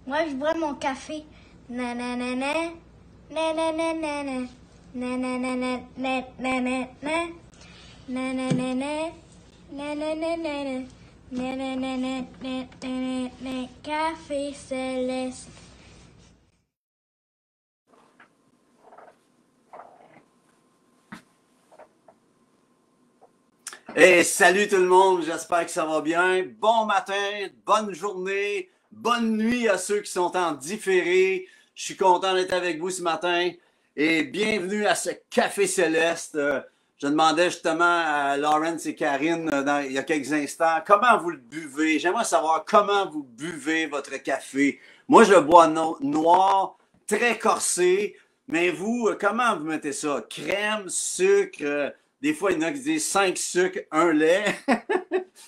Moi, je bois mon café. Nananana, nananana, nananana, nananana, nananana, nananana, nananana, nananana, café céleste. Hey, salut tout le monde, j'espère que ça va bien. Bon matin, bonne journée, bonne nuit à ceux qui sont en différé. Je suis content d'être avec vous ce matin et bienvenue à ce Café Céleste. Je demandais justement à Lawrence et Karine il y a quelques instants comment vous le buvez. J'aimerais savoir comment vous buvez votre café. Moi, je le bois noir, très corsé, mais vous, comment vous mettez ça? Crème, sucre... Des fois, il y en a qui disent 5 sucres, 1 lait.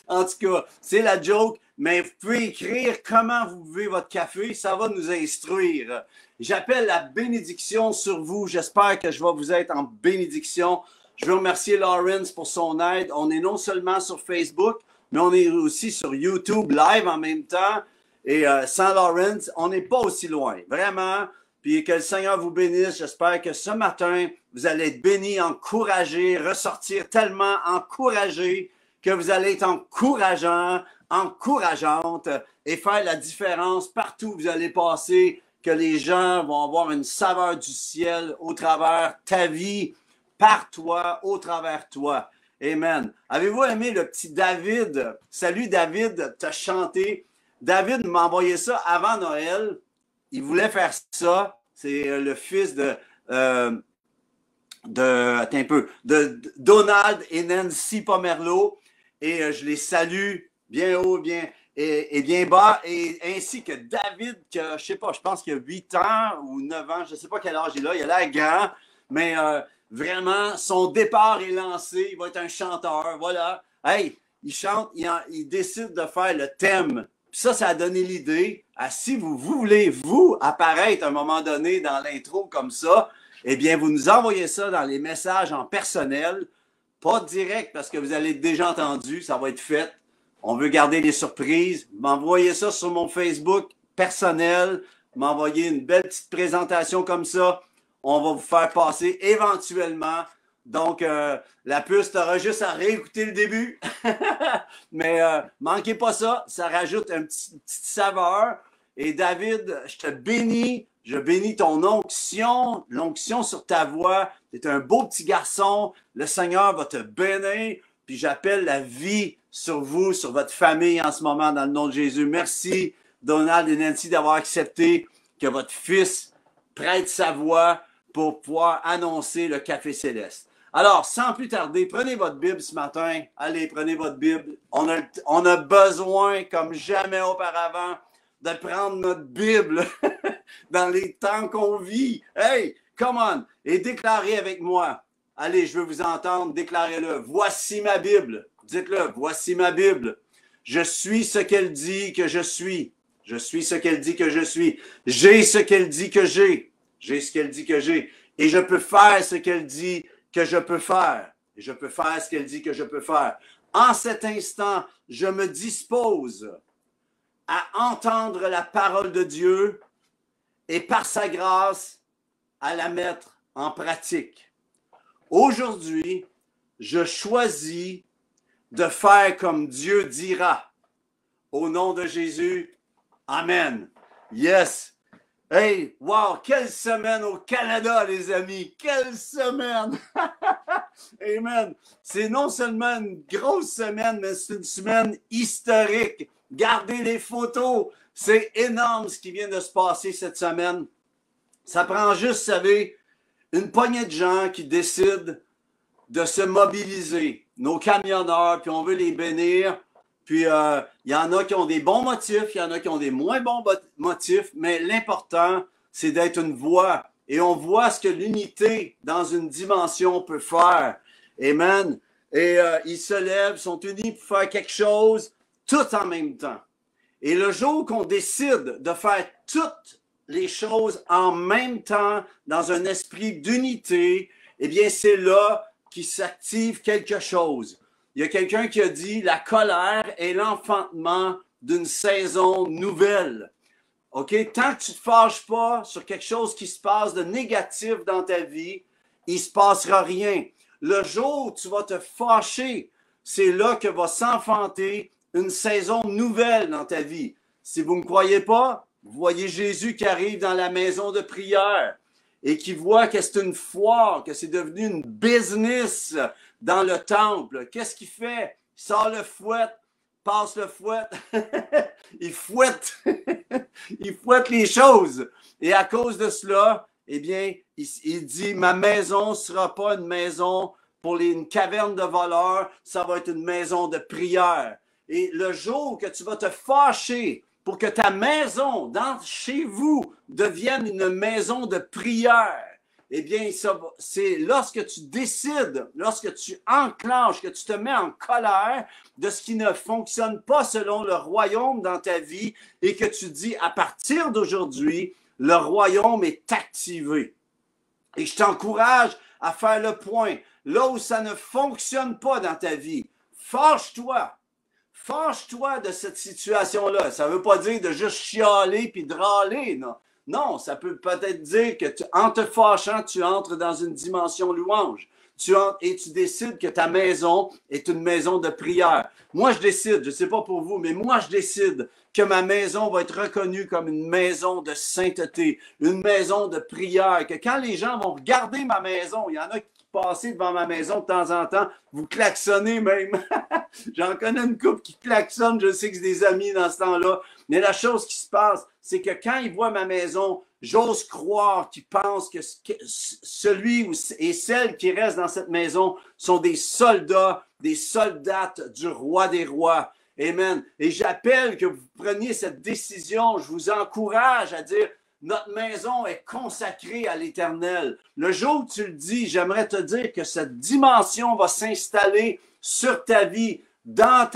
En tout cas, c'est la joke, mais vous pouvez écrire comment vous buvez votre café, ça va nous instruire. J'appelle la bénédiction sur vous. J'espère que je vais vous être en bénédiction. Je veux remercier Lawrence pour son aide. On est non seulement sur Facebook, mais on est aussi sur YouTube live en même temps. Et sans Lawrence, on n'est pas aussi loin. Vraiment. Puis que le Seigneur vous bénisse. J'espère que ce matin, vous allez être bénis, encouragés, ressortir tellement encouragés que vous allez être encourageants, encourageantes et faire la différence partout où vous allez passer, que les gens vont avoir une saveur du ciel au travers ta vie, par toi, au travers toi. Amen. Avez-vous aimé le petit David? Salut David, t'as chanté. David m'a envoyé ça avant Noël. Il voulait faire ça. C'est le fils attends un peu, de Donald et Nancy Pomerleau. Et je les salue bien haut, bien et bien bas. Et ainsi que David, qui a, je sais pas, je pense qu'il a 8 ans ou 9 ans, je sais pas quel âge il a. Il a l'air grand, mais vraiment, son départ est lancé. Il va être un chanteur. Voilà. Hey, il chante, il décide de faire le thème. Puis ça a donné l'idée à si vous voulez, vous, apparaître à un moment donné dans l'intro comme ça, eh bien, vous nous envoyez ça dans les messages en personnel, pas direct parce que vous allez déjà entendu, ça va être fait. On veut garder les surprises. M'envoyez ça sur mon Facebook personnel, m'envoyez une belle petite présentation comme ça. On va vous faire passer éventuellement. Donc, la puce, tu auras juste à réécouter le début. Mais manquez pas ça, ça rajoute une petite saveur. Et David, je bénis ton onction, l'onction sur ta voix. Tu es un beau petit garçon, le Seigneur va te bénir. Puis j'appelle la vie sur vous, sur votre famille en ce moment, dans le nom de Jésus. Merci, Donald et Nancy, d'avoir accepté que votre fils prête sa voix pour pouvoir annoncer le Café Céleste. Alors, sans plus tarder, prenez votre Bible ce matin. Allez, prenez votre Bible. On a besoin, comme jamais auparavant, de prendre notre Bible dans les temps qu'on vit. Hey, come on! Et déclarez avec moi. Allez, je veux vous entendre. Déclarez-le. Voici ma Bible. Dites-le. Voici ma Bible. Je suis ce qu'elle dit que je suis. Je suis ce qu'elle dit que je suis. J'ai ce qu'elle dit que j'ai. J'ai ce qu'elle dit que j'ai. Et je peux faire ce qu'elle dit que je peux faire. Et je peux faire ce qu'elle dit que je peux faire. En cet instant, je me dispose à entendre la parole de Dieu et par sa grâce, à la mettre en pratique. Aujourd'hui, je choisis de faire comme Dieu dira. Au nom de Jésus, Amen. Yes. Hey, wow, quelle semaine au Canada, les amis. Quelle semaine. Amen. C'est non seulement une grosse semaine, mais c'est une semaine historique. Gardez les photos. C'est énorme ce qui vient de se passer cette semaine. Ça prend juste, vous savez, une poignée de gens qui décident de se mobiliser. Nos camionneurs, puis on veut les bénir. Puis, il y en a qui ont des bons motifs, il y en a qui ont des moins bons motifs, mais l'important, c'est d'être une voix. Et on voit ce que l'unité dans une dimension peut faire. Amen. Et ils se lèvent, sont unis pour faire quelque chose, tout en même temps. Et le jour qu'on décide de faire toutes les choses en même temps, dans un esprit d'unité, eh bien, c'est là qu'il s'active quelque chose. Il y a quelqu'un qui a dit « La colère est l'enfantement d'une saison nouvelle. » OK? Tant que tu ne te fâches pas sur quelque chose qui se passe de négatif dans ta vie, il ne se passera rien. Le jour où tu vas te fâcher, c'est là que va s'enfanter une saison nouvelle dans ta vie. Si vous ne me croyez pas, vous voyez Jésus qui arrive dans la maison de prière et qui voit que c'est une foire, que c'est devenu une business dans le temple. Qu'est-ce qu'il fait? Il sort le fouet, passe le fouet, il fouette, il fouette les choses. Et à cause de cela, eh bien, il dit, ma maison ne sera pas une maison pour une caverne de voleurs, ça va être une maison de prière. Et le jour que tu vas te fâcher pour que ta maison, chez vous, devienne une maison de prière, eh bien, c'est lorsque tu décides, lorsque tu enclenches, que tu te mets en colère de ce qui ne fonctionne pas selon le royaume dans ta vie et que tu dis, à partir d'aujourd'hui, le royaume est activé. Et je t'encourage à faire le point. Là où ça ne fonctionne pas dans ta vie, fâche-toi. Fâche-toi de cette situation-là. Ça ne veut pas dire de juste chialer puis de râler, non. Non, ça peut peut-être dire que en te fâchant, tu entres dans une dimension louange. Tu entres et tu décides que ta maison est une maison de prière. Moi, je décide, je ne sais pas pour vous, mais moi, je décide que ma maison va être reconnue comme une maison de sainteté, une maison de prière, que quand les gens vont regarder ma maison, il y en a qui passent devant ma maison de temps en temps, vous klaxonnez même. J'en connais une couple qui klaxonne, je sais que c'est des amis dans ce temps-là, mais la chose qui se passe, c'est que quand ils voient ma maison, j'ose croire qu'ils pensent que celui et celle qui reste dans cette maison sont des soldats, des soldates du roi des rois. Amen. Et j'appelle que vous preniez cette décision. Je vous encourage à dire, notre maison est consacrée à l'Éternel. Le jour où tu le dis, j'aimerais te dire que cette dimension va s'installer sur ta vie, dans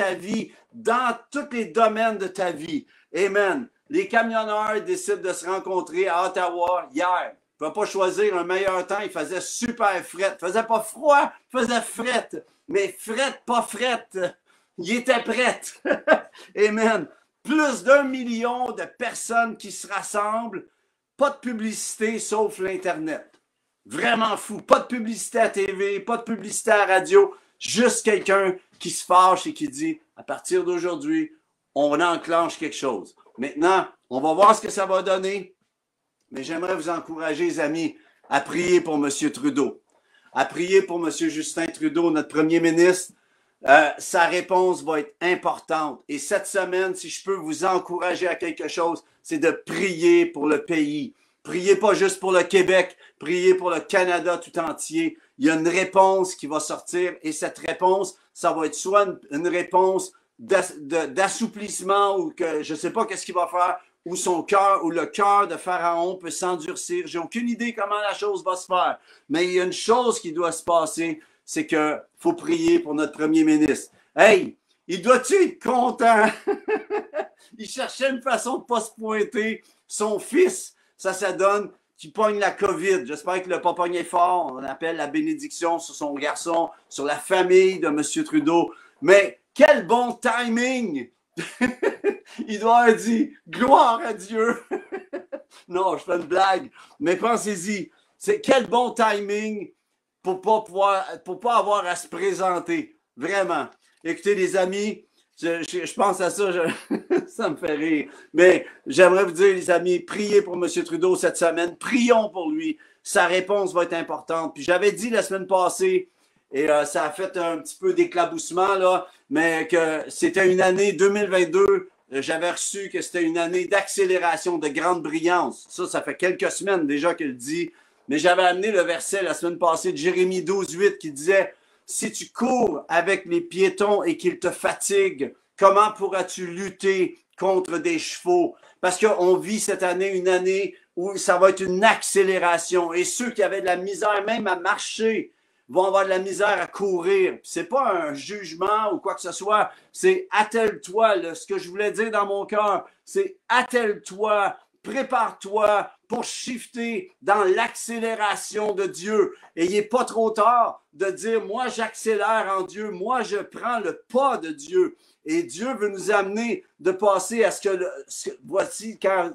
tous les domaines de ta vie. Amen. Les camionneurs décident de se rencontrer à Ottawa hier. Ils ne pouvaient pas choisir un meilleur temps. Il faisait super fret. Il ne faisait pas froid, il faisait fret. Mais fret, pas fret. Il était prêt. Amen. Plus d'1 million de personnes qui se rassemblent. Pas de publicité sauf l'Internet. Vraiment fou. Pas de publicité à TV, pas de publicité à radio. Juste quelqu'un qui se fâche et qui dit, à partir d'aujourd'hui, on enclenche quelque chose. Maintenant, on va voir ce que ça va donner. Mais j'aimerais vous encourager, les amis, à prier pour M. Trudeau. À prier pour M. Justin Trudeau, notre premier ministre. Sa réponse va être importante. Et cette semaine, si je peux vous encourager à quelque chose, c'est de prier pour le pays. Priez pas juste pour le Québec, priez pour le Canada tout entier. Il y a une réponse qui va sortir et cette réponse, ça va être soit une réponse d'assouplissement ou que je ne sais pas qu'est-ce qu'il va faire, ou son cœur, ou le cœur de Pharaon peut s'endurcir. J'ai aucune idée comment la chose va se faire. Mais il y a une chose qui doit se passer, c'est qu'il faut prier pour notre premier ministre. Hey, il doit-tu être content? Il cherchait une façon de ne pas se pointer. Son fils, ça donne qu'il pogne la COVID. J'espère qu'il ne l'a pas pogné fort. On appelle la bénédiction sur son garçon, sur la famille de M. Trudeau. Mais quel bon timing! Il doit avoir dit « Gloire à Dieu! » Non, je fais une blague. Mais pensez-y, c'est quel bon timing pour pas avoir à se présenter. Vraiment. Écoutez, les amis, je pense à ça, ça me fait rire. Mais j'aimerais vous dire, les amis, priez pour M. Trudeau cette semaine. Prions pour lui. Sa réponse va être importante. Puis j'avais dit la semaine passée, et ça a fait un petit peu d'éclaboussement, là, mais que c'était une année 2022. J'avais reçu que c'était une année d'accélération, de grande brillance. Ça fait quelques semaines déjà qu'il le dit. Mais j'avais amené le verset la semaine passée de Jérémie 12:8 qui disait « Si tu cours avec les piétons et qu'ils te fatiguent, comment pourras-tu lutter contre des chevaux? » Parce qu'on vit cette année une année où ça va être une accélération. Et ceux qui avaient de la misère même à marcher vont avoir de la misère à courir. C'est pas un jugement ou quoi que ce soit. C'est attelle-toi. Ce que je voulais dire dans mon cœur, c'est attelle-toi. Prépare-toi pour shifter dans l'accélération de Dieu. Et il n'est pas trop tard de dire, moi j'accélère en Dieu, moi je prends le pas de Dieu. Et Dieu veut nous amener de passer à voici, car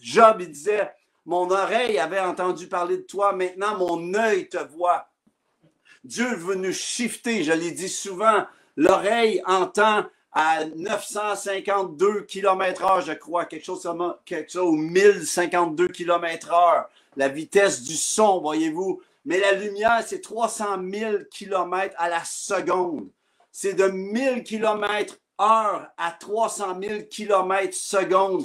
Job, il disait, mon oreille avait entendu parler de toi, maintenant mon œil te voit. Dieu veut nous shifter, je l'ai dit souvent, l'oreille entend à 952 km/h, je crois, quelque chose ou 1052 km/h, la vitesse du son, voyez-vous. Mais la lumière, c'est 300 000 km à la seconde. C'est de 1000 km/h à 300 000 km/s.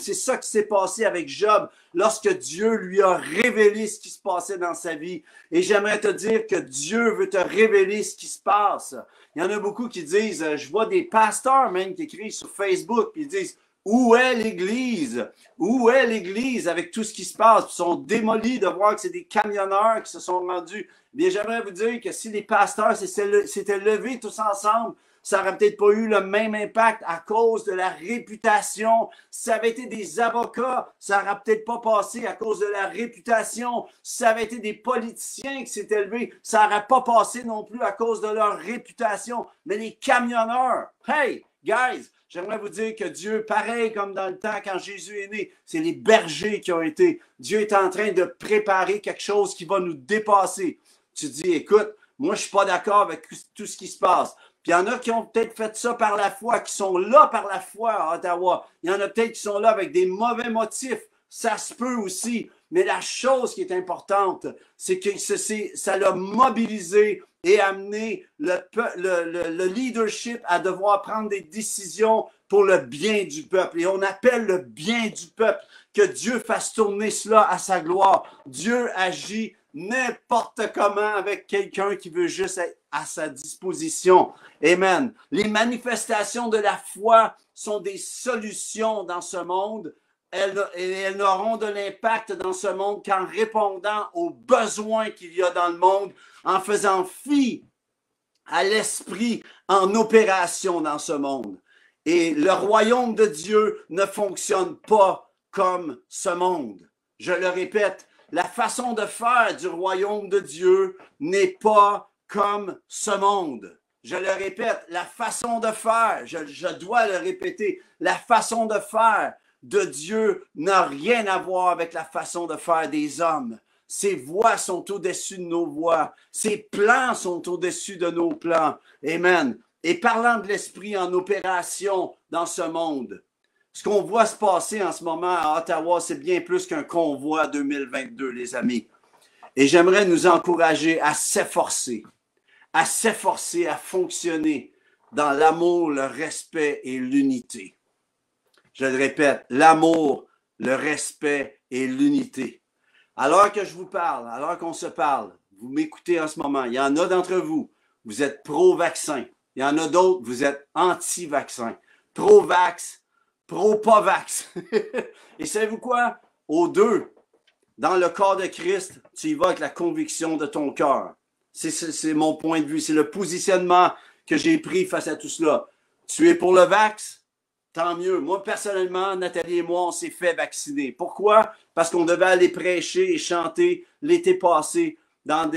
C'est ça qui s'est passé avec Job lorsque Dieu lui a révélé ce qui se passait dans sa vie. Et j'aimerais te dire que Dieu veut te révéler ce qui se passe. Il y en a beaucoup qui disent, je vois des pasteurs même qui écrivent sur Facebook, puis ils disent, où est l'Église? Où est l'Église avec tout ce qui se passe? Ils sont démolis de voir que c'est des camionneurs qui se sont rendus. Bien, j'aimerais vous dire que si les pasteurs s'étaient levés tous ensemble, ça n'aurait peut-être pas eu le même impact à cause de la réputation. Si ça avait été des avocats, ça n'aurait peut-être pas passé à cause de la réputation. Si ça avait été des politiciens qui s'étaient levés, ça n'aurait pas passé non plus à cause de leur réputation. Mais les camionneurs, hey, guys, j'aimerais vous dire que Dieu, pareil comme dans le temps quand Jésus est né, c'est les bergers qui ont été. Dieu est en train de préparer quelque chose qui va nous dépasser. Tu dis, écoute, moi, je ne suis pas d'accord avec tout ce qui se passe. Puis il y en a qui ont peut-être fait ça par la foi, qui sont là par la foi à Ottawa. Il y en a peut-être qui sont là avec des mauvais motifs. Ça se peut aussi. Mais la chose qui est importante, c'est que ça l'a mobilisé et amené le leadership à devoir prendre des décisions pour le bien du peuple. Et on appelle le bien du peuple que Dieu fasse tourner cela à sa gloire. Dieu agit n'importe comment avec quelqu'un qui veut juste être à sa disposition. Amen. Les manifestations de la foi sont des solutions dans ce monde. Elles n'auront de l'impact dans ce monde qu'en répondant aux besoins qu'il y a dans le monde, en faisant fi à l'esprit en opération dans ce monde. Et le royaume de Dieu ne fonctionne pas comme ce monde. Je le répète, la façon de faire du royaume de Dieu n'est pas comme ce monde. Je le répète, la façon de faire, je dois le répéter, la façon de faire de Dieu n'a rien à voir avec la façon de faire des hommes. Ses voies sont au-dessus de nos voies. Ses plans sont au-dessus de nos plans. Amen. Et parlant de l'esprit en opération dans ce monde, ce qu'on voit se passer en ce moment à Ottawa, c'est bien plus qu'un convoi 2022, les amis. Et j'aimerais nous encourager à s'efforcer à fonctionner dans l'amour, le respect et l'unité. Je le répète, l'amour, le respect et l'unité. Alors que je vous parle, alors qu'on se parle, vous m'écoutez en ce moment, il y en a d'entre vous, vous êtes pro-vaccin. Il y en a d'autres, vous êtes anti-vaccin. Pro-vax, pro-pas-vax. Et savez-vous quoi? Aux deux, dans le corps de Christ, tu y vas avec la conviction de ton cœur. C'est mon point de vue. C'est le positionnement que j'ai pris face à tout cela. Tu es pour le vax? Tant mieux. Moi, personnellement, Nathalie et moi, on s'est fait vacciner. Pourquoi? Parce qu'on devait aller prêcher et chanter l'été passé dans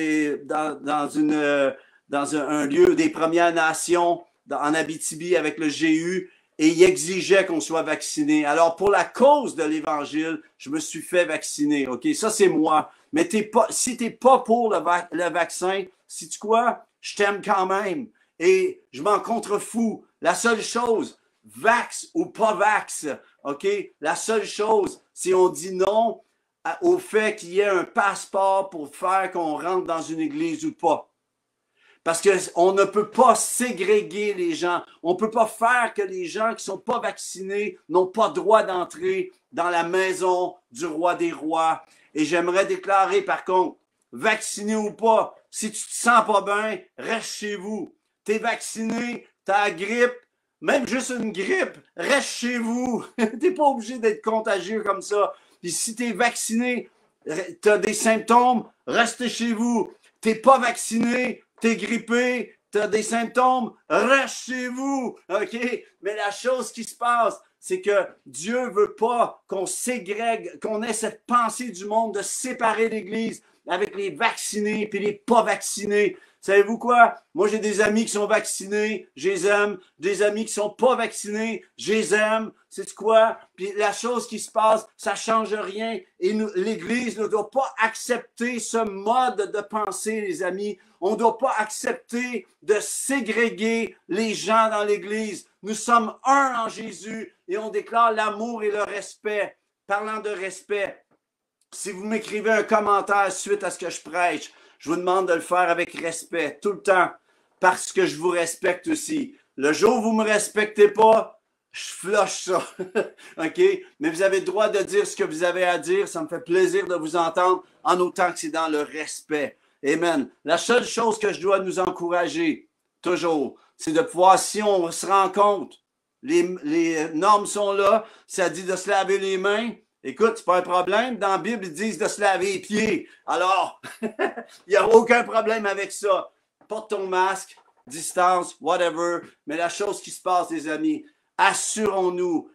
un lieu des Premières Nations en Abitibi avec le GU et il exigeait qu'on soit vacciné. Alors, pour la cause de l'Évangile, je me suis fait vacciner. OK? Ça, c'est moi. Mais si tu n'es pas pour le vaccin, sais-tu quoi? Je t'aime quand même. Et je m'en contrefous. La seule chose, vax ou pas vax, OK? La seule chose, c'est on dit non au fait qu'il y ait un passeport pour faire qu'on rentre dans une église ou pas. Parce qu'on ne peut pas ségréguer les gens. On ne peut pas faire que les gens qui ne sont pas vaccinés n'ont pas droit d'entrer dans la maison du roi des rois. Et j'aimerais déclarer, par contre, vacciné ou pas, si tu te sens pas bien, reste chez vous. Tu es vacciné, tu as la grippe, même juste une grippe, reste chez vous. Tu n'es pas obligé d'être contagieux comme ça. Puis si tu es vacciné, tu as des symptômes, reste chez vous. Tu n'es pas vacciné, tu es grippé, tu as des symptômes, reste chez vous. OK? Mais la chose qui se passe, c'est que Dieu ne veut pas qu'on ségrègue, qu'on ait cette pensée du monde de séparer l'Église avec les vaccinés et les pas vaccinés. Savez-vous quoi? Moi, j'ai des amis qui sont vaccinés, je les aime. Des amis qui sont pas vaccinés, je les aime. C'est quoi? Puis la chose qui se passe, ça change rien. Et l'Église ne doit pas accepter ce mode de pensée, les amis. On ne doit pas accepter de ségréguer les gens dans l'Église. Nous sommes un en Jésus et on déclare l'amour et le respect. Parlant de respect, si vous m'écrivez un commentaire suite à ce que je prêche, je vous demande de le faire avec respect, tout le temps, parce que je vous respecte aussi. Le jour où vous ne me respectez pas, je flush ça. OK? Mais vous avez le droit de dire ce que vous avez à dire. Ça me fait plaisir de vous entendre, en autant que c'est dans le respect. Amen. La seule chose que je dois nous encourager, toujours, c'est de pouvoir, si on se rend compte, les normes sont là, ça dit de se laver les mains. Écoute, c'est pas un problème. Dans la Bible, ils disent de se laver les pieds. Alors, il n'y a aucun problème avec ça. Porte ton masque, distance, whatever. Mais la chose qui se passe, les amis, assurons-nous,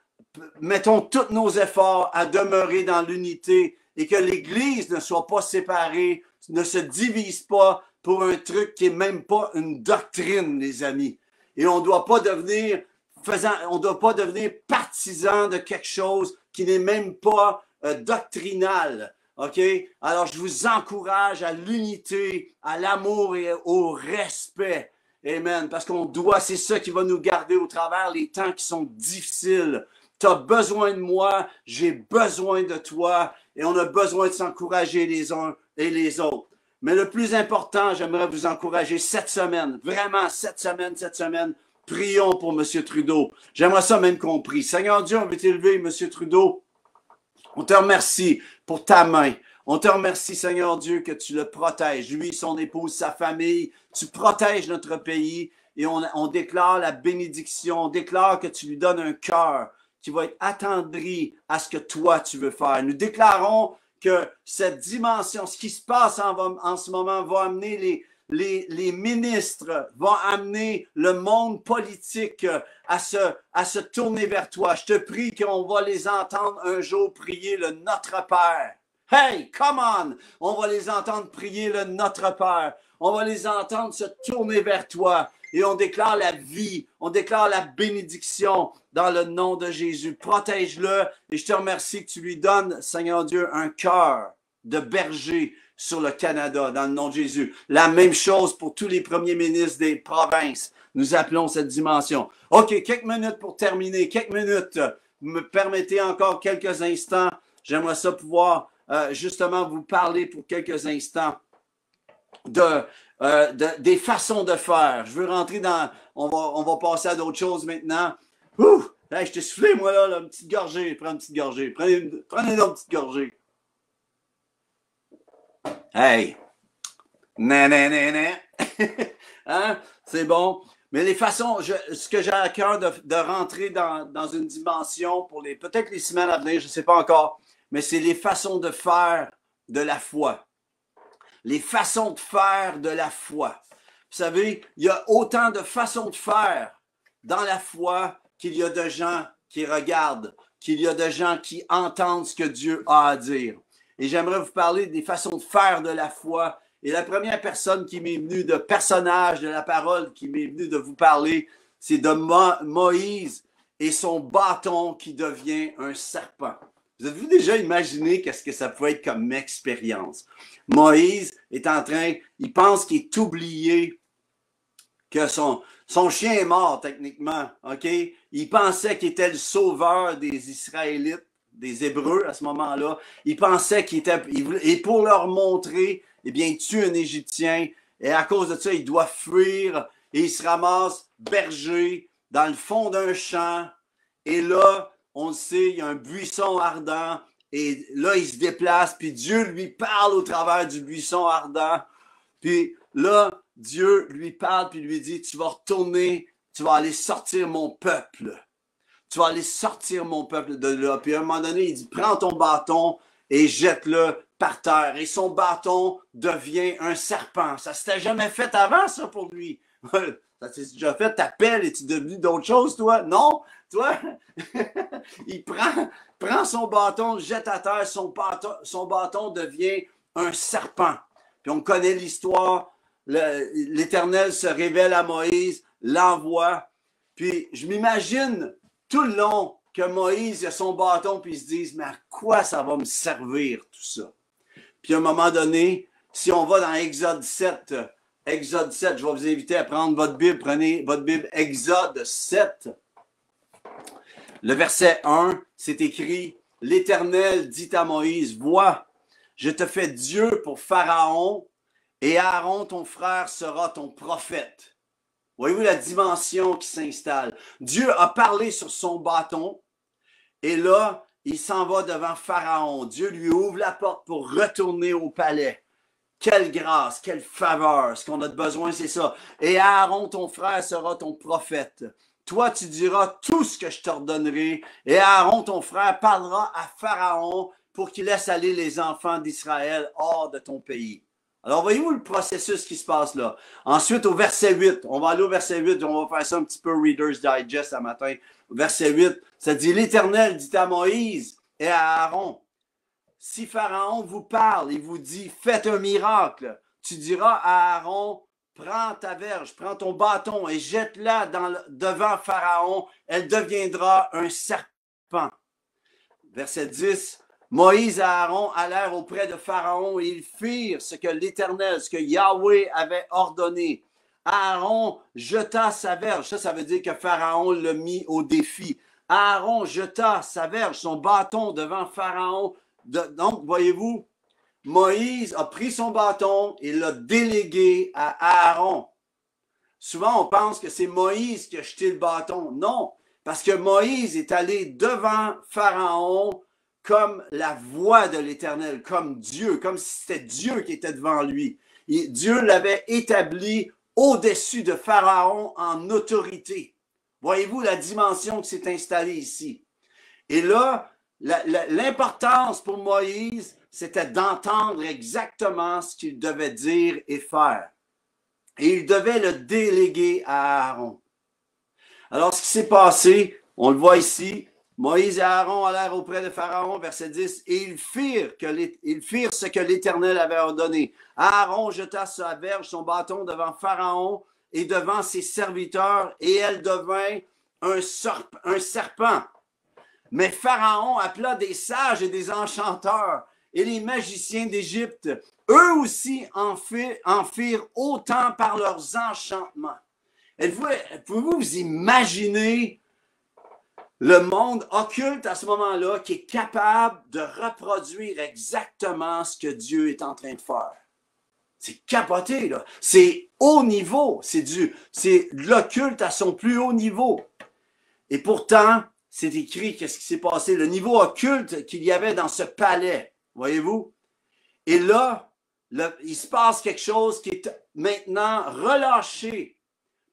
mettons tous nos efforts à demeurer dans l'unité et que l'Église ne soit pas séparée, ne se divise pas pour un truc qui n'est même pas une doctrine, les amis. Et on ne doit pas devenir partisan de quelque chose qui n'est même pas doctrinal. OK? Alors, je vous encourage à l'unité, à l'amour et au respect. Amen. Parce qu'on doit, c'est ça qui va nous garder au travers les temps qui sont difficiles. Tu as besoin de moi, j'ai besoin de toi et on a besoin de s'encourager les uns et les autres. Mais le plus important, j'aimerais vous encourager cette semaine, vraiment cette semaine, prions pour M. Trudeau. J'aimerais ça même qu'on prie. Seigneur Dieu, on veut t'élever, M. Trudeau. On te remercie pour ta main. On te remercie, Seigneur Dieu, que tu le protèges. Lui, son épouse, sa famille. Tu protèges notre pays et on déclare la bénédiction. On déclare que tu lui donnes un cœur qui va être attendri à ce que toi, tu veux faire. Nous déclarons que cette dimension, ce qui se passe en ce moment, va amener les ministres, vont amener le monde politique à se tourner vers toi. Je te prie qu'on va les entendre un jour prier le Notre Père. Hey, come on! On va les entendre prier le Notre Père. On va les entendre se tourner vers toi. Et on déclare la vie, on déclare la bénédiction dans le nom de Jésus. Protège-le et je te remercie que tu lui donnes, Seigneur Dieu, un cœur de berger sur le Canada, dans le nom de Jésus. La même chose pour tous les premiers ministres des provinces. Nous appelons cette dimension. OK, quelques minutes pour terminer. Quelques minutes. Vous me permettez encore quelques instants. J'aimerais ça pouvoir justement vous parler pour quelques instants des façons de faire. Je veux rentrer dans... On va passer à d'autres choses maintenant. Ouh! Hey, je t'ai soufflé, moi, là, une petite gorgée. Prends une petite gorgée. Prenez une autre petite gorgée. Hey! Hein? C'est bon. Mais les façons, ce que j'ai à cœur de rentrer dans une dimension pour peut-être les semaines à venir, je ne sais pas encore, mais c'est les façons de faire de la foi. Les façons de faire de la foi. Vous savez, il y a autant de façons de faire dans la foi qu'il y a de gens qui regardent, qu'il y a de gens qui entendent ce que Dieu a à dire. Et j'aimerais vous parler des façons de faire de la foi. Et la première personne qui m'est venue de personnage de la parole, qui m'est venue de vous parler, c'est de Moïse et son bâton qui devient un serpent. Vous avez-vous déjà imaginé qu'est-ce que ça peut être comme expérience? Moïse est en train, il pense qu'il est oublié, que son chien est mort techniquement, OK? Il pensait qu'il était le sauveur des Israélites, des Hébreux à ce moment-là. Il pensait qu'il était, et pour leur montrer, eh bien, il tue un Égyptien, et à cause de ça, il doit fuir, et il se ramasse berger dans le fond d'un champ, et là, on le sait, il y a un buisson ardent, et là, il se déplace, puis Dieu lui parle au travers du buisson ardent. Puis là, Dieu lui parle, puis lui dit, tu vas retourner, tu vas aller sortir mon peuple. Tu vas aller sortir mon peuple de là. Puis à un moment donné, il dit, prends ton bâton et jette-le par terre. Et son bâton devient un serpent. Ça ne s'était jamais fait avant, ça, pour lui. Ça s'est déjà fait, ta pelle, es-tu devenu d'autres choses, toi? Non, toi, il prend son bâton, jette à terre, son bâton devient un serpent. Puis on connaît l'histoire, l'Éternel se révèle à Moïse, l'envoie. Puis je m'imagine tout le long que Moïse a son bâton, puis il se dise, mais à quoi ça va me servir tout ça? Puis à un moment donné, si on va dans Exode 7, je vais vous inviter à prendre votre Bible, prenez votre Bible, Exode 7. Le verset 1, c'est écrit, l'Éternel dit à Moïse, vois, je te fais Dieu pour Pharaon, et Aaron, ton frère, sera ton prophète. Voyez-vous la dimension qui s'installe? Dieu a parlé sur son bâton et là, il s'en va devant Pharaon. Dieu lui ouvre la porte pour retourner au palais. Quelle grâce, quelle faveur. Ce qu'on a besoin, c'est ça. Et Aaron, ton frère, sera ton prophète. Toi, tu diras tout ce que je t'ordonnerai. Et Aaron, ton frère, parlera à Pharaon pour qu'il laisse aller les enfants d'Israël hors de ton pays. Alors, voyez-vous le processus qui se passe là. Ensuite, au verset 8, on va aller au verset 8, on va faire ça un petit peu Reader's Digest ce matin. Au verset 8, ça dit, l'Éternel dit à Moïse et à Aaron, si Pharaon vous parle et vous dit, faites un miracle, tu diras à Aaron, prends ta verge, prends ton bâton et jette-la devant Pharaon, elle deviendra un serpent. Verset 10, Moïse et Aaron allèrent auprès de Pharaon et ils firent ce que l'Éternel, ce que Yahweh avait ordonné. Aaron jeta sa verge. Ça veut dire que Pharaon l'a mis au défi. Aaron jeta sa verge, son bâton devant Pharaon. Donc, voyez-vous, Moïse a pris son bâton et l'a délégué à Aaron. Souvent, on pense que c'est Moïse qui a jeté le bâton. Non, parce que Moïse est allé devant Pharaon comme la voix de l'Éternel, comme Dieu, comme si c'était Dieu qui était devant lui. Et Dieu l'avait établi au-dessus de Pharaon en autorité. Voyez-vous la dimension qui s'est installée ici. Et là, l'importance pour Moïse, c'était d'entendre exactement ce qu'il devait dire et faire. Et il devait le déléguer à Aaron. Alors, ce qui s'est passé, on le voit ici, Moïse et Aaron allèrent auprès de Pharaon, verset 10, et ils firent ce que l'Éternel avait ordonné. Aaron jeta sa verge, son bâton devant Pharaon et devant ses serviteurs, et elle devint un serpent. Mais Pharaon appela des sages et des enchanteurs et les magiciens d'Égypte. Eux aussi en firent autant par leurs enchantements. Pouvez-vous vous imaginer le monde occulte à ce moment-là qui est capable de reproduire exactement ce que Dieu est en train de faire? C'est capoté, là. C'est haut niveau. C'est l'occulte à son plus haut niveau. Et pourtant, c'est écrit qu'est-ce qui s'est passé, le niveau occulte qu'il y avait dans ce palais, voyez-vous? Et là, il se passe quelque chose qui est maintenant relâché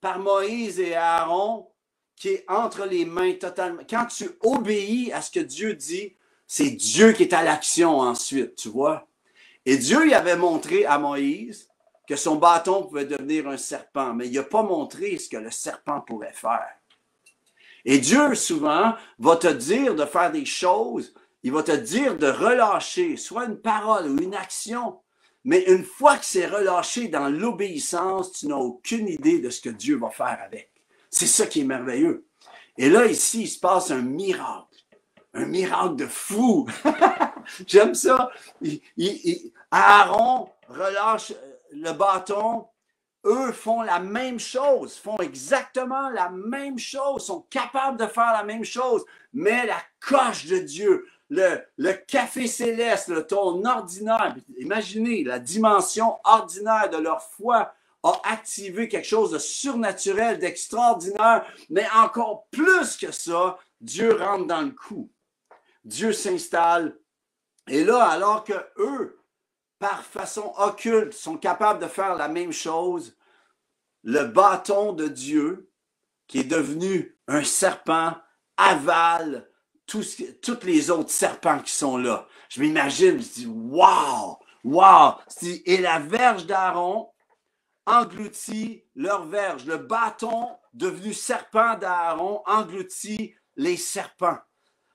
par Moïse et Aaron, qui est entre les mains totalement. Quand tu obéis à ce que Dieu dit, c'est Dieu qui est à l'action ensuite, tu vois? Et Dieu, il avait montré à Moïse que son bâton pouvait devenir un serpent, mais il n'a pas montré ce que le serpent pourrait faire. Et Dieu, souvent, va te dire de faire des choses, il va te dire de relâcher, soit une parole ou une action, mais une fois que c'est relâché dans l'obéissance, tu n'as aucune idée de ce que Dieu va faire avec. C'est ça qui est merveilleux. Et là, ici, il se passe un miracle de fou. J'aime ça. Aaron relâche le bâton. Eux font la même chose, font exactement la même chose, sont capables de faire la même chose, mais la coche de Dieu, le café céleste, le ton ordinaire, imaginez la dimension ordinaire de leur foi a activé quelque chose de surnaturel, d'extraordinaire, mais encore plus que ça, Dieu rentre dans le coup. Dieu s'installe. Et là, alors que eux, par façon occulte, sont capables de faire la même chose, le bâton de Dieu, qui est devenu un serpent, avale tous les autres serpents qui sont là. Je m'imagine, je dis, wow, wow. Et la verge d'Aaron engloutit leur verge. Le bâton devenu serpent d'Aaron engloutit les serpents.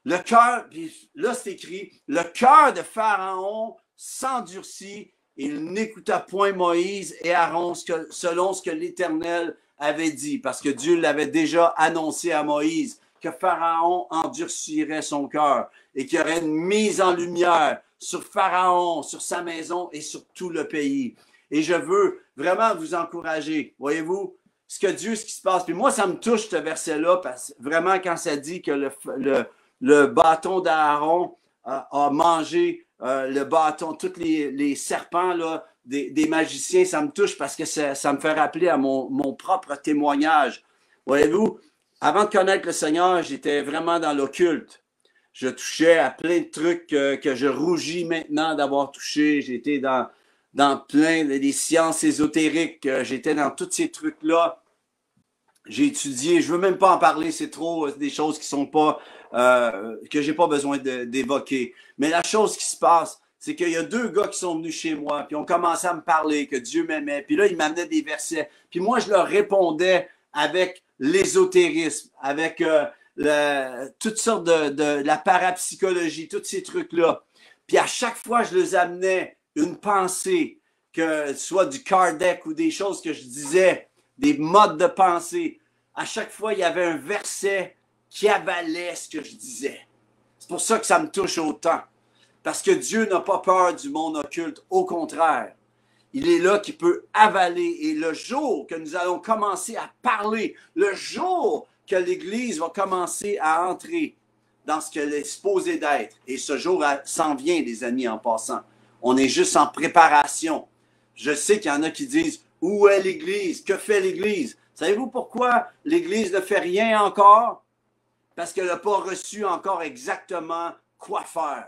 Le cœur, puis là c'est écrit, le cœur de Pharaon s'endurcit il n'écouta point Moïse et Aaron selon ce que l'Éternel avait dit, parce que Dieu l'avait déjà annoncé à Moïse, que Pharaon endurcirait son cœur et qu'il y aurait une mise en lumière sur Pharaon, sur sa maison et sur tout le pays. Et je veux vraiment vous encourager, voyez-vous, ce qui se passe. Puis moi, ça me touche ce verset-là, parce que vraiment, quand ça dit que le bâton d'Aaron a mangé le bâton, tous les serpents là, des magiciens, ça me touche parce que ça me fait rappeler à mon propre témoignage. Voyez-vous, avant de connaître le Seigneur, j'étais vraiment dans l'occulte. Je touchais à plein de trucs que je rougis maintenant d'avoir touché. J'étais dans plein des sciences ésotériques. J'étais dans tous ces trucs-là. J'ai étudié, je veux même pas en parler, c'est trop des choses qui sont pas que j'ai pas besoin d'évoquer. Mais la chose qui se passe, c'est qu'il y a 2 gars qui sont venus chez moi, puis ont commencé à me parler que Dieu m'aimait. Puis là, ils m'amenaient des versets. Puis moi, je leur répondais avec l'ésotérisme, avec toutes sortes de la parapsychologie, tous ces trucs-là. Puis à chaque fois, je les amenais une pensée, que ce soit du Kardec ou des choses que je disais, des modes de pensée. À chaque fois, il y avait un verset qui avalait ce que je disais. C'est pour ça que ça me touche autant. Parce que Dieu n'a pas peur du monde occulte. Au contraire, il est là qui peut avaler. Et le jour que nous allons commencer à parler, le jour que l'Église va commencer à entrer dans ce qu'elle est supposée d'être, et ce jour s'en vient, les amis, en passant. On est juste en préparation. Je sais qu'il y en a qui disent, où est l'Église? Que fait l'Église? Savez-vous pourquoi l'Église ne fait rien encore? Parce qu'elle n'a pas reçu encore exactement quoi faire.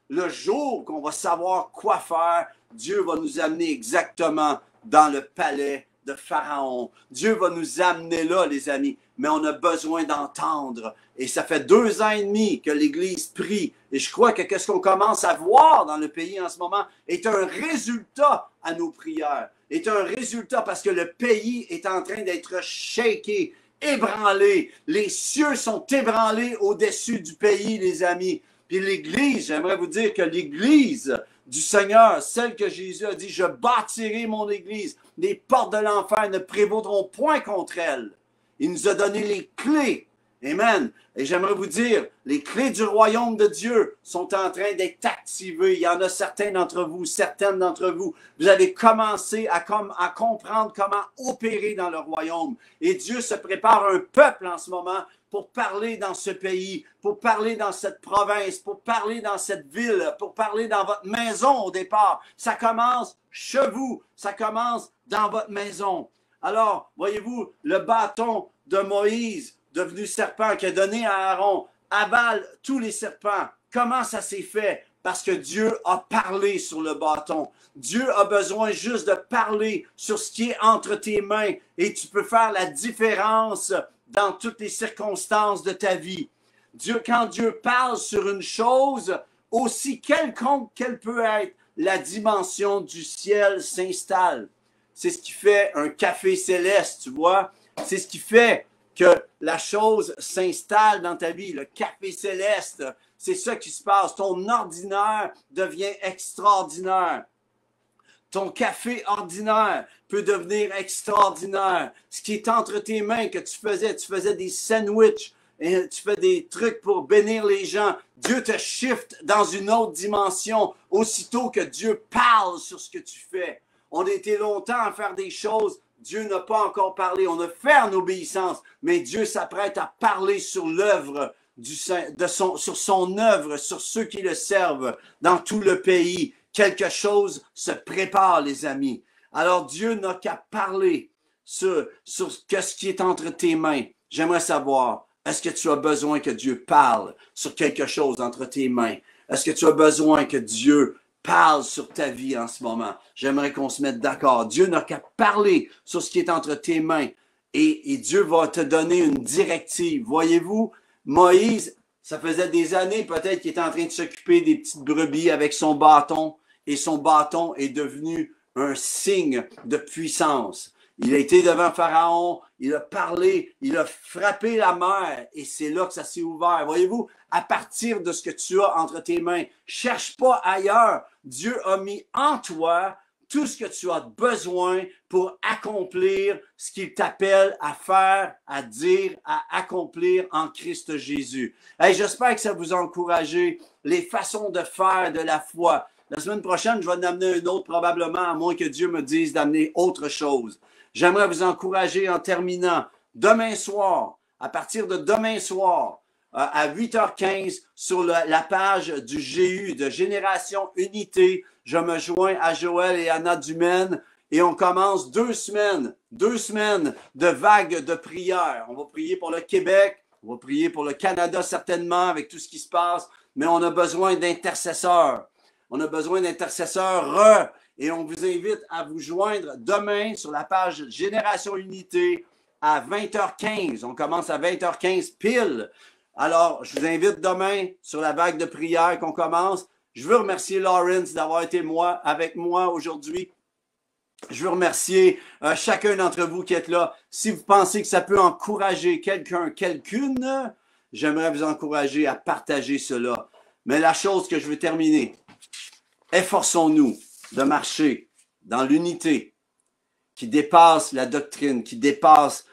Le jour qu'on va savoir quoi faire, Dieu va nous amener exactement dans le palais de Pharaon. Dieu va nous amener là, les amis. Mais on a besoin d'entendre. Et ça fait 2 ans et demi que l'Église prie. Et je crois que ce qu'on commence à voir dans le pays en ce moment est un résultat à nos prières. Est un résultat parce que le pays est en train d'être shaké, ébranlé. Les cieux sont ébranlés au-dessus du pays, les amis. Puis l'Église, j'aimerais vous dire que l'Église du Seigneur, celle que Jésus a dit, je bâtirai mon Église. Les portes de l'enfer ne prévaudront point contre elle. Il nous a donné les clés. Amen. Et j'aimerais vous dire, les clés du royaume de Dieu sont en train d'être activées. Il y en a certains d'entre vous, certaines d'entre vous. Vous avez commencé à comprendre comment opérer dans le royaume. Et Dieu se prépare un peuple en ce moment pour parler dans ce pays, pour parler dans cette province, pour parler dans cette ville, pour parler dans votre maison au départ. Ça commence chez vous, ça commence dans votre maison. Alors, voyez-vous, le bâton de Moïse, devenu serpent, qui a donné à Aaron, avale tous les serpents. Comment ça s'est fait? Parce que Dieu a parlé sur le bâton. Dieu a besoin juste de parler sur ce qui est entre tes mains et tu peux faire la différence dans toutes les circonstances de ta vie. Quand Dieu parle sur une chose, aussi quelconque qu'elle peut être, la dimension du ciel s'installe. C'est ce qui fait un café céleste, tu vois. C'est ce qui fait que la chose s'installe dans ta vie. Le café céleste, c'est ça qui se passe. Ton ordinaire devient extraordinaire. Ton café ordinaire peut devenir extraordinaire. Ce qui est entre tes mains que tu faisais des sandwichs, et tu fais des trucs pour bénir les gens. Dieu te shift dans une autre dimension aussitôt que Dieu parle sur ce que tu fais. On a été longtemps à faire des choses. Dieu n'a pas encore parlé. On a fait en obéissance, mais Dieu s'apprête à parler sur l'œuvre sur son œuvre, sur ceux qui le servent dans tout le pays. Quelque chose se prépare, les amis. Alors Dieu n'a qu'à parler sur ce qui est entre tes mains. J'aimerais savoir, est-ce que tu as besoin que Dieu parle sur quelque chose entre tes mains? Est-ce que tu as besoin que Dieu parle sur ta vie en ce moment? J'aimerais qu'on se mette d'accord. Dieu n'a qu'à parler sur ce qui est entre tes mains et Dieu va te donner une directive. Voyez-vous, Moïse, ça faisait des années peut-être qu'il était en train de s'occuper des petites brebis avec son bâton et son bâton est devenu un signe de puissance. Il a été devant Pharaon, il a parlé, il a frappé la mer et c'est là que ça s'est ouvert. Voyez-vous, à partir de ce que tu as entre tes mains, cherche pas ailleurs. Dieu a mis en toi tout ce que tu as besoin pour accomplir ce qu'il t'appelle à faire, à dire, à accomplir en Christ Jésus. Hey, j'espère que ça vous a encouragé les façons de faire de la foi. La semaine prochaine, je vais en amener une autre probablement, à moins que Dieu me dise d'amener autre chose. J'aimerais vous encourager en terminant. Demain soir, à partir de demain soir, à 8h15, sur la page du GU, de Génération Unité, je me joins à Joël et Anna Dumaine et on commence 2 semaines de vagues de prières. On va prier pour le Québec, on va prier pour le Canada certainement avec tout ce qui se passe, mais on a besoin d'intercesseurs. On a besoin d'intercesseurs et on vous invite à vous joindre demain sur la page Génération Unité à 20h15. On commence à 20h15 pile. Alors, je vous invite demain sur la vague de prière qu'on commence. Je veux remercier Lawrence d'avoir été avec moi aujourd'hui. Je veux remercier chacun d'entre vous qui êtes là. Si vous pensez que ça peut encourager quelqu'un, quelqu'une, j'aimerais vous encourager à partager cela. Mais la chose que je veux terminer, efforçons-nous de marcher dans l'unité qui dépasse la doctrine, qui dépasse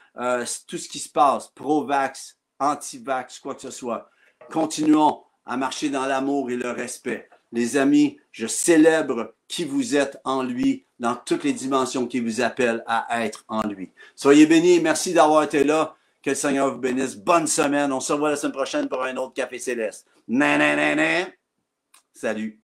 tout ce qui se passe, pro-vax, anti-vax, quoi que ce soit. Continuons à marcher dans l'amour et le respect. Les amis, je célèbre qui vous êtes en lui dans toutes les dimensions qui vous appellent à être en lui. Soyez bénis. Merci d'avoir été là. Que le Seigneur vous bénisse. Bonne semaine. On se revoit la semaine prochaine pour un autre Café Céleste. Salut.